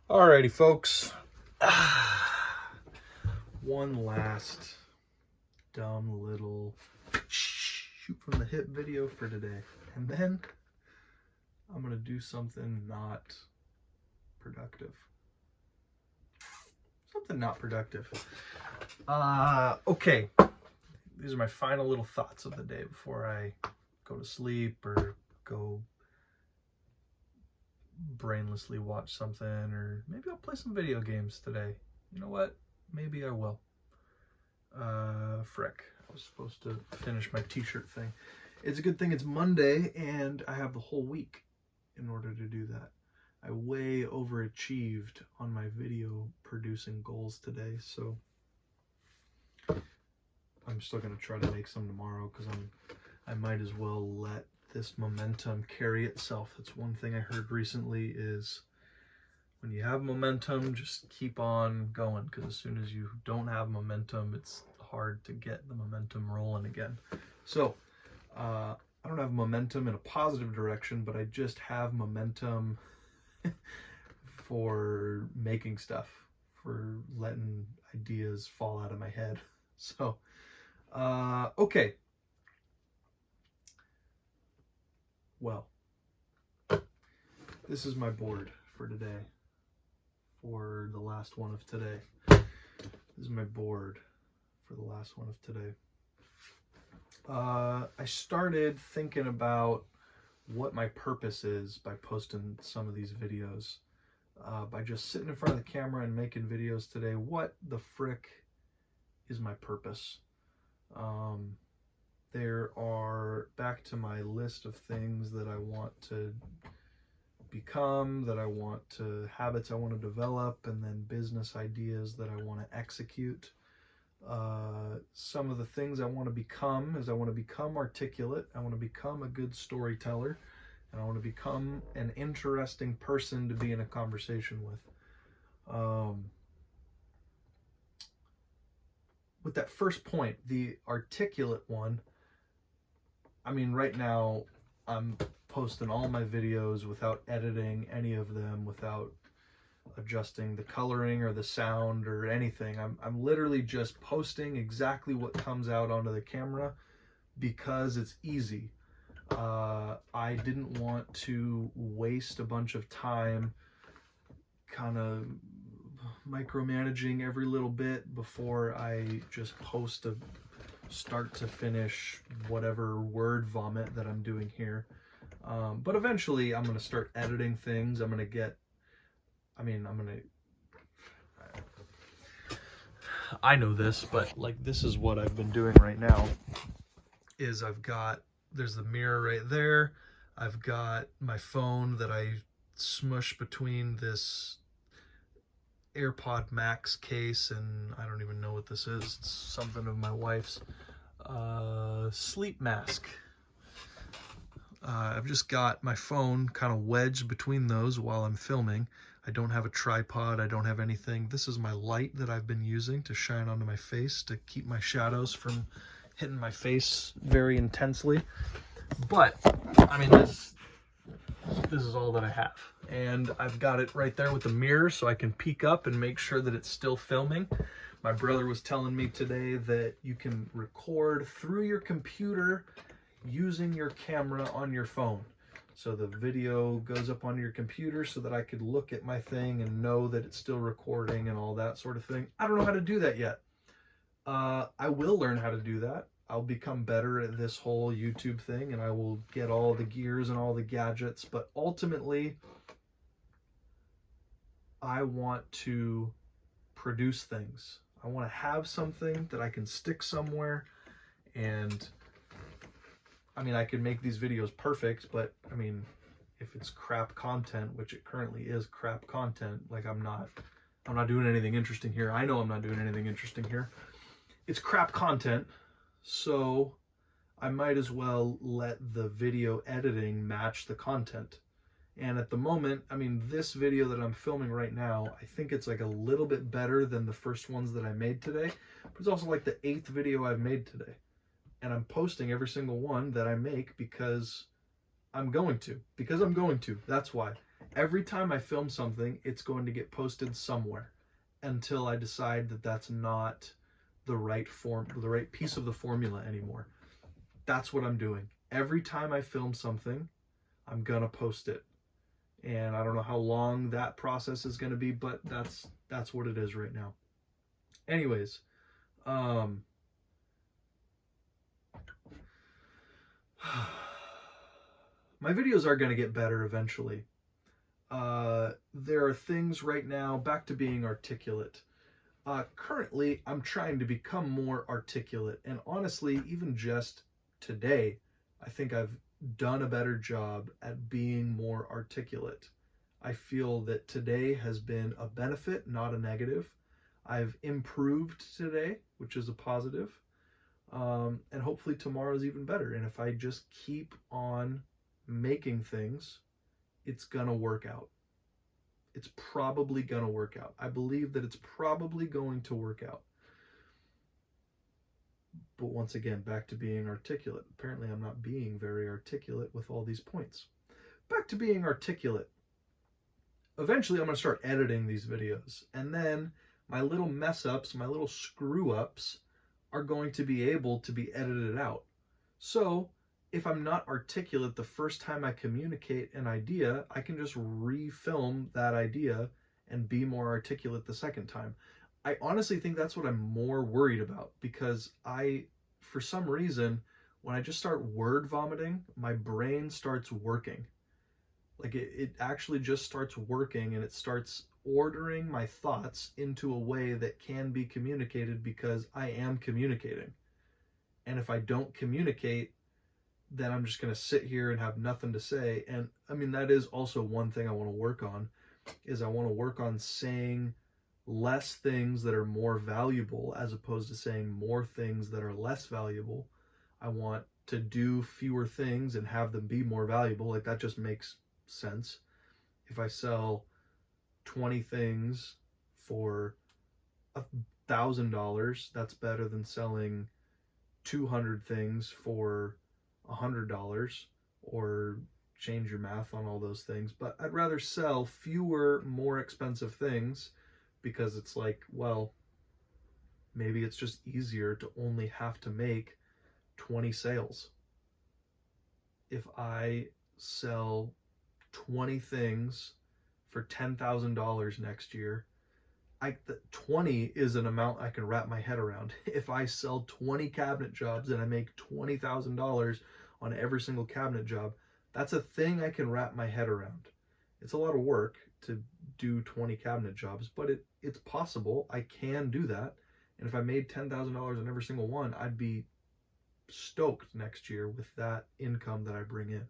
Alrighty, folks. One last dumb little shoot from the hip video for today. And then I'm going to do something not productive. Okay. These are my final little thoughts of the day before I go to sleep or go brainlessly watch something, or maybe I'll play some video games today. You know what? Maybe I will. Frick. I was supposed to finish my t-shirt thing. It's a good thing it's Monday and I have the whole week in order to do that. I way overachieved on my video producing goals today, so I'm still going to try to make some tomorrow because I might as well let this momentum carry itself. That's one thing I heard recently is when you have momentum, just keep on going, because as soon as you don't have momentum, it's hard to get the momentum rolling again. So I don't have momentum in a positive direction, but I just have momentum for making stuff, for letting ideas fall out of my head. So okay. Well, this is my board for today, for the last one of today. This is my board for the last one of today. I started thinking about what my purpose is by posting some of these videos. By just sitting in front of the camera and making videos today, what the frick is my purpose? There are, back to my list of things that I want to become, that I want to, habits I want to develop, and then business ideas that I want to execute. Some of the things I want to become is I want to become articulate, I want to become a good storyteller, and I want to become an interesting person to be in a conversation with. With that first point, the articulate one, I mean, right now I'm posting all my videos without editing any of them, without adjusting the coloring or the sound or anything. I'm literally just posting exactly what comes out onto the camera because it's easy. I didn't want to waste a bunch of time kind of micromanaging every little bit before I just post a start to finish whatever word vomit that I'm doing here. But eventually I'm going to start editing things. I know this, but like, this is what I've been doing right now is there's the mirror right there. I've got my phone that I smush between this AirPod Max case, and I don't even know what this is. It's something of my wife's sleep mask. I've just got my phone kind of wedged between those while I'm filming. I don't have a tripod. I don't have anything. This is my light that I've been using to shine onto my face to keep my shadows from hitting my face very intensely. But I mean, this is all that I have, and I've got it right there with the mirror so I can peek up and make sure that it's still filming. My brother was telling me today that you can record through your computer using your camera on your phone. So the video goes up onto your computer so that I could look at my thing and know that it's still recording and all that sort of thing. I don't know how to do that yet. I will learn how to do that. I'll become better at this whole YouTube thing, and I will get all the gears and all the gadgets. But ultimately, I want to produce things. I want to have something that I can stick somewhere. And I mean, I could make these videos perfect, but I mean, if it's crap content, which it currently is crap content, like I'm not doing anything interesting here. I know I'm not doing anything interesting here. It's crap content. So I might as well let the video editing match the content. And at the moment, I mean, this video that I'm filming right now, I think it's like a little bit better than the first ones that I made today, but it's also like the 8th video I've made today. And I'm posting every single one that I make because I'm going to. That's why. Every time I film something, it's going to get posted somewhere until I decide that that's not the right piece of the formula anymore. That's what I'm doing. Every time I film something, I'm gonna post it. And I don't know how long that process is gonna be, but that's what it is right now. Anyways, my videos are gonna get better eventually. There are things right now, back to being articulate. Currently, I'm trying to become more articulate, and honestly, even just today, I think I've done a better job at being more articulate. I feel that today has been a benefit, not a negative. I've improved today, which is a positive, and hopefully tomorrow's even better. And if I just keep on making things, it's gonna work out. It's probably gonna work out. I believe that it's probably going to work out. But once again, back to being articulate. Apparently I'm not being very articulate with all these points. Back to being articulate. Eventually I'm going to start editing these videos, and then my little mess ups, my little screw ups are going to be able to be edited out. So if I'm not articulate the first time I communicate an idea, I can just refilm that idea and be more articulate the second time. I honestly think that's what I'm more worried about, because for some reason, when I just start word vomiting, my brain starts working. Like it actually just starts working, and it starts ordering my thoughts into a way that can be communicated because I am communicating. And if I don't communicate, then I'm just going to sit here and have nothing to say. And I mean, that is also one thing I want to work on, is I want to work on saying less things that are more valuable as opposed to saying more things that are less valuable. I want to do fewer things and have them be more valuable. Like, that just makes sense. If I sell 20 things for $1,000, that's better than selling 200 things for $100, or change your math on all those things. But I'd rather sell fewer, more expensive things, because it's like, well, maybe it's just easier to only have to make 20 sales. If I sell 20 things for $10,000 next year, 20 is an amount I can wrap my head around. If I sell 20 cabinet jobs and I make $20,000 on every single cabinet job, that's a thing I can wrap my head around. It's a lot of work to do 20 cabinet jobs, but it's possible. I can do that. And if I made $10,000 on every single one, I'd be stoked next year with that income that I bring in.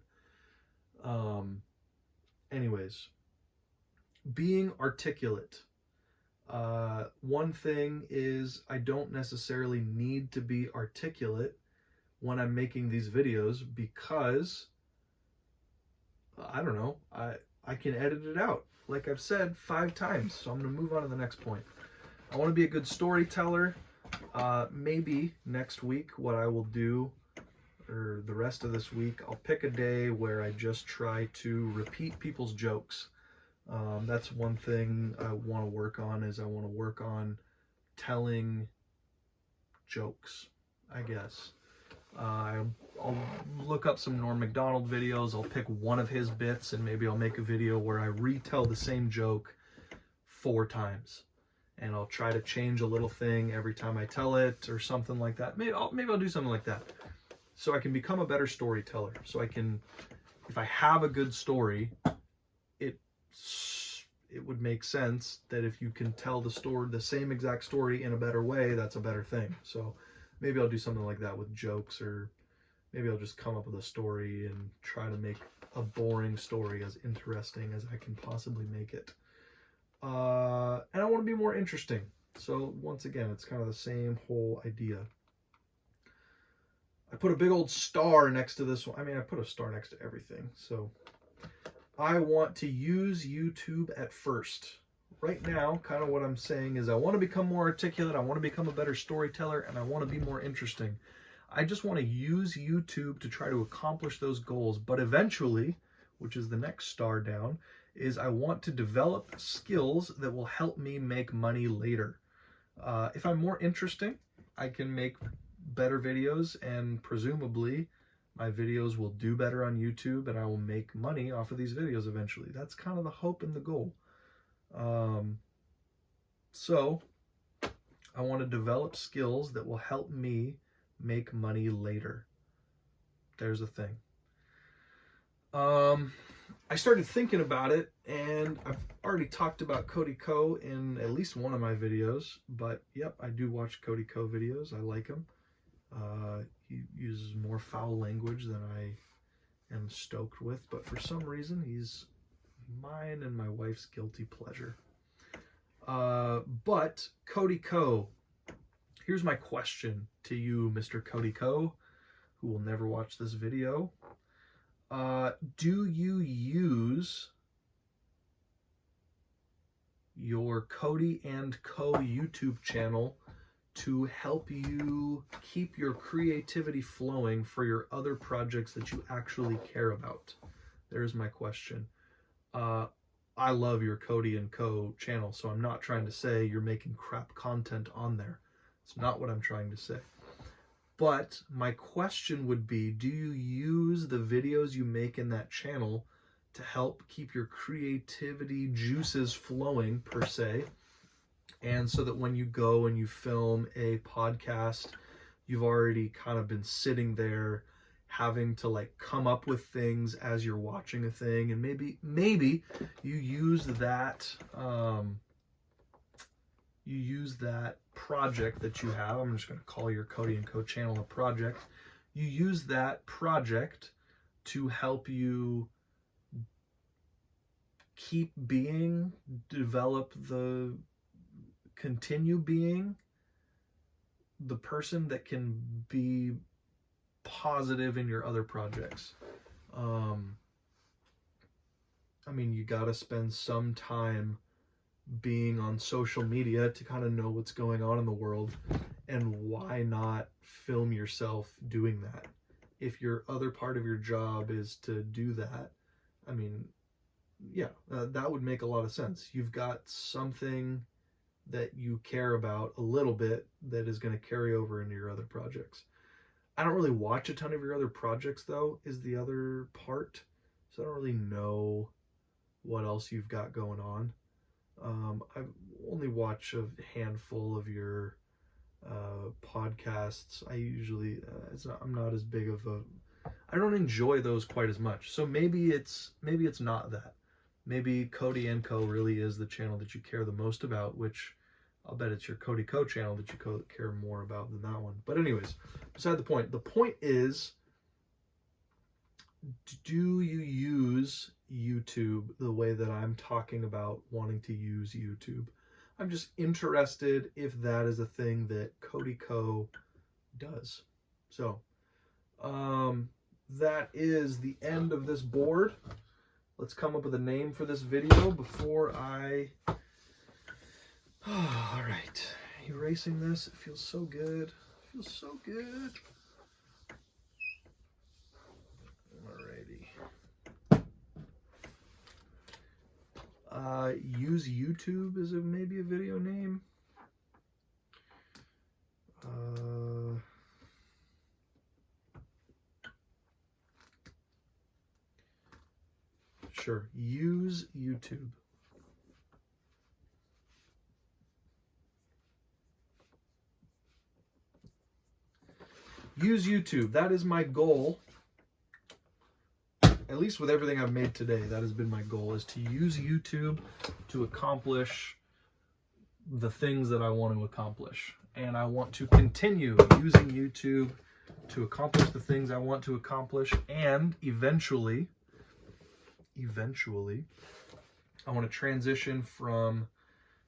Anyways, being articulate. One thing is, I don't necessarily need to be articulate when I'm making these videos, because I don't know, I can edit it out, like I've said 5 times. So I'm going to move on to the next point. I want to be a good storyteller. Maybe next week what I will do, or the rest of this week, I'll pick a day where I just try to repeat people's jokes. That's one thing I want to work on, is I want to work on telling jokes, I guess. I'll look up some Norm Macdonald videos. I'll pick one of his bits, and maybe I'll make a video where I retell the same joke 4 times. And I'll try to change a little thing every time I tell it, or something like that. Maybe I'll do something like that, so I can become a better storyteller. So I can, if I have a good story, it would make sense that if you can tell the same exact story in a better way, that's a better thing. So maybe I'll do something like that with jokes, or maybe I'll just come up with a story and try to make a boring story as interesting as I can possibly make it. And I want to be more interesting. So once again, it's kind of the same whole idea. I put a big old star next to this one. I mean, I put a star next to everything. So I want to use YouTube at first. Right now, kind of what I'm saying is I want to become more articulate, I want to become a better storyteller, and I want to be more interesting. I just want to use YouTube to try to accomplish those goals. But eventually, which is the next star down, is I want to develop skills that will help me make money later. If I'm more interesting, I can make better videos, and presumably my videos will do better on YouTube and I will make money off of these videos eventually. That's kind of the hope and the goal. So I want to develop skills that will help me make money later. There's a thing. I started thinking about it, and I've already talked about Cody Ko in at least one of my videos, but yep, I do watch Cody Ko videos. I like him. He uses more foul language than I am stoked with, but for some reason he's mine and my wife's guilty pleasure. But Cody Ko, here's my question to you, Mr. Cody Ko, who will never watch this video. Do you use your Cody and Co YouTube channel to help you keep your creativity flowing for your other projects that you actually care about? There's my question. I love your Cody and Co channel, so I'm not trying to say you're making crap content on there. It's not what I'm trying to say. But my question would be, do you use the videos you make in that channel to help keep your creativity juices flowing, per se? And so that when you go and you film a podcast, you've already kind of been sitting there having to like come up with things as you're watching a thing, and maybe you use that project that you have. I'm just going to call your Cody and Co channel a project. You use that project to help you keep being, continue being the person that can be positive in your other projects. I mean, you got to spend some time being on social media to kind of know what's going on in the world, and why not film yourself doing that? If your other part of your job is to do that, I mean, yeah, that would make a lot of sense. You've got something that you care about a little bit that is going to carry over into your other projects. I don't really watch a ton of your other projects, though, is the other part. So I don't really know what else you've got going on. I only watch a handful of your podcasts. I usually, I'm not as big of a, I don't enjoy those quite as much. So maybe it's not that. Maybe Cody and Co really is the channel that you care the most about, which I'll bet it's your Cody Co channel that you care more about than that one. But anyways, beside the point. The point is, do you use YouTube the way that I'm talking about wanting to use YouTube? I'm just interested if that is a thing that Cody Co does. So, that is the end of this board. Let's come up with a name for this video before I... Oh, all right. Erasing this, it feels so good. It feels so good. Alrighty. Use YouTube as maybe a video name. Sure, use YouTube. Use YouTube. That is my goal. At least with everything I've made today, that has been my goal, is to use YouTube to accomplish the things that I want to accomplish. And I want to continue using YouTube to accomplish the things I want to accomplish. And eventually, I want to transition from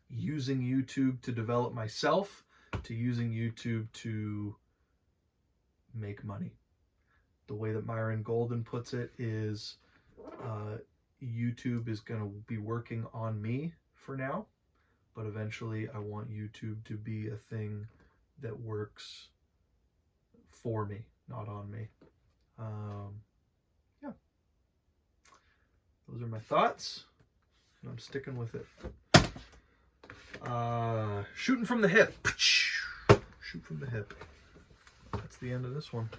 using YouTube to develop myself to using YouTube to make money. The way that Myron Golden puts it is YouTube is going to be working on me for now, but eventually I want YouTube to be a thing that works for me, not on me. Yeah. Those are my thoughts. and I'm sticking with it. Shooting from the hip. Shoot from the hip. That's the end of this one.